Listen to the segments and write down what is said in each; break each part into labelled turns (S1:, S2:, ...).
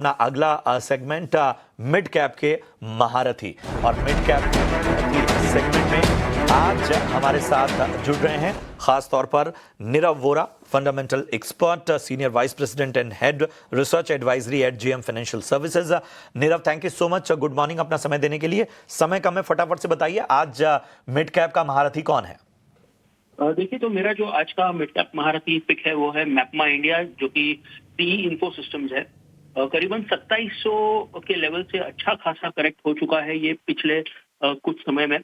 S1: अपना अगला segment mid cap के महारथी और मिड कैप सेगमेंट में आज हमारे साथ जुड़ रहे हैं खास तौर पर Nirav Vora, fundamental expert, senior vice president and head research advisory at GM financial services. Nirav, thank you so much, good morning. अपना समय देने के लिए समय कम है, फटाफट से बताइए आज मिड कैप का महारथी कौन है?
S2: देखिए, तो मेरा जो आज का मिड कैप महारथी पिक है वो है मैपमा इंडिया, जो कि सी इन्फो सिस्टम्स है। करीबन 2700 के लेवल से अच्छा खासा करेक्ट हो चुका है ये पिछले कुछ समय में।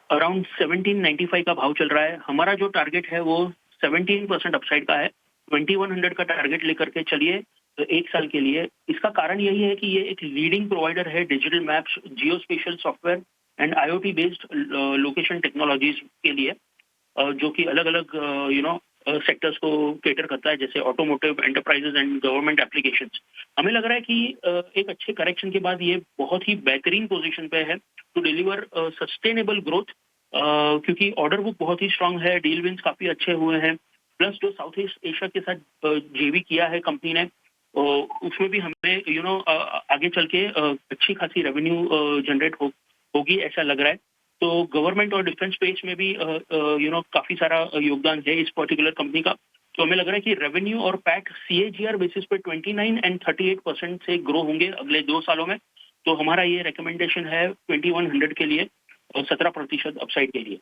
S2: अराउंड 1795 का भाव चल रहा है। हमारा जो टारगेट है वो 17% अपसाइड का है। 2100 का टारगेट लेकर के चलिए एक साल के लिए। इसका कारण यही है कि ये एक लीडिंग प्रोवाइडर है digital maps, Jio special software and IoT based location technologies के लिए, जो कि अलग अलग सेक्टर्स को केटर करता है, जैसे automotive, enterprises and government applications. हमें लग रहा है कि एक अच्छे करेक्शन के बाद ये बहुत ही बेहतरीन पोजीशन पे है टू डिलीवर सस्टेनेबल ग्रोथ, क्योंकि ऑर्डर बुक बहुत ही स्ट्रांग है, डील विंस काफी अच्छे हुए हैं, प्लस जो साउथ ईस्ट एशिया के साथ जेवी किया है कंपनी ने, उसमें भी हमें आगे चल के अच्छी खासी रेवेन्यू जनरेट होगी ऐसा लग रहा है। तो गवर्नमेंट और डिफेंस स्पेस में भी काफी सारा योगदान है इस पर्टिकुलर कंपनी का। तो हमें लग रहा है कि रेवेन्यू और पैट सीएजीआर बेसिस पे 29 एंड 38% से ग्रो होंगे अगले 2 सालों में। तो हमारा ये रिकमेंडेशन है 2100 के लिए और 17% अपसाइड के लिए।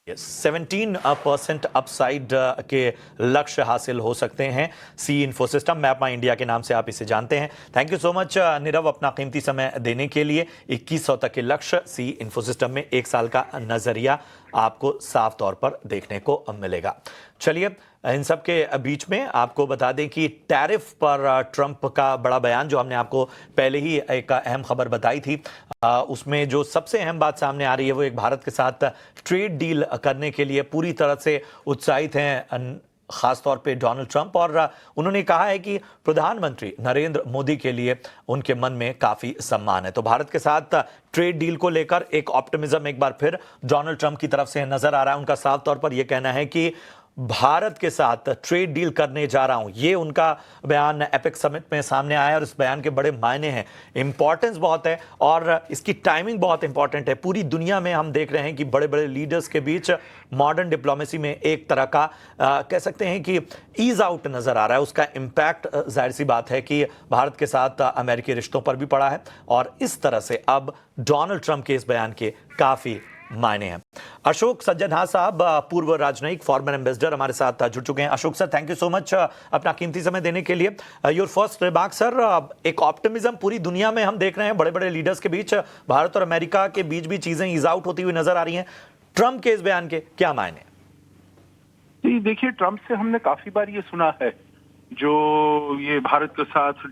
S1: 17% अपसाइड के लक्ष्य हासिल हो सकते हैं सी इन्फो सिस्टम, मैपमा इंडिया के नाम से आप इसे जानते हैं। Thank you so much Nirav, अपना कीमती समय देने के लिए। 2100 तक के लक्ष्य सी इन्फो सिस्टम में 1 साल का नजरिया आपको साफ तौर पर देखने को मिलेगा। चलिए, इन सब के बीच में आपको बता दें कि टैरिफ पर ट्रंप का बड़ा बयान, जो हमने आपको पहले ही एक अहम खबर बताई थी, उसमें जो सबसे अहम बात सामने आ रही है वो एक भारत के साथ ट्रेड डील करने के लिए पूरी तरह से उत्साहित हैं खासतौर पे डोनाल्ड ट्रंप, और उन्होंने कहा है कि प्रधानमंत्री नरेंद्र मोदी के लिए उनके मन में काफी सम्मान है। तो भारत के साथ ट्रेड डील को लेकर एक ऑप्टिमिज्म एक बार फिर डोनाल्ड ट्रंप की तरफ से नजर आ रहा है। उनका साफ तौर पर यह कहना है कि भारत के साथ ट्रेड डील करने जा रहा हूं, ये उनका बयान एपेक समिट में सामने आया और इस बयान के बड़े मायने हैं, इंपॉर्टेंस बहुत है और इसकी टाइमिंग बहुत इंपॉर्टेंट है। पूरी दुनिया में हम देख रहे हैं कि बड़े बड़े लीडर्स के बीच मॉडर्न डिप्लोमेसी में एक तरह का कह सकते हैं कि ईज आउट नजर आ रहा है। उसका इंपैक्ट जाहिर सी बात है कि भारत के साथ अमेरिकी रिश्तों पर भी पड़ा है और इस तरह से अब डोनाल्ड ट्रंप के इस बयान के काफी मायने हैं। अशोक सज्जनहा साहब, पूर्व राजनयिक, फॉरेन एम्बेसडर, हमारे साथ जुड़ चुके हैं। Ashok sir, thank you so much अपना कीमती समय देने के लिए। योर फर्स्ट रिमार्क सर, एक ऑप्टिमिज्म पूरी दुनिया में हम देख रहे हैं, बड़े बड़े लीडर्स के बीच, भारत और अमेरिका के बीच भी चीजें ईज आउट होती हुई नजर आ रही हैं। ट्रंप के इस बयान के क्या मायने?
S3: देखिए, ट्रंप से हमने काफी बार ये सुना है, जो ये भारत के साथ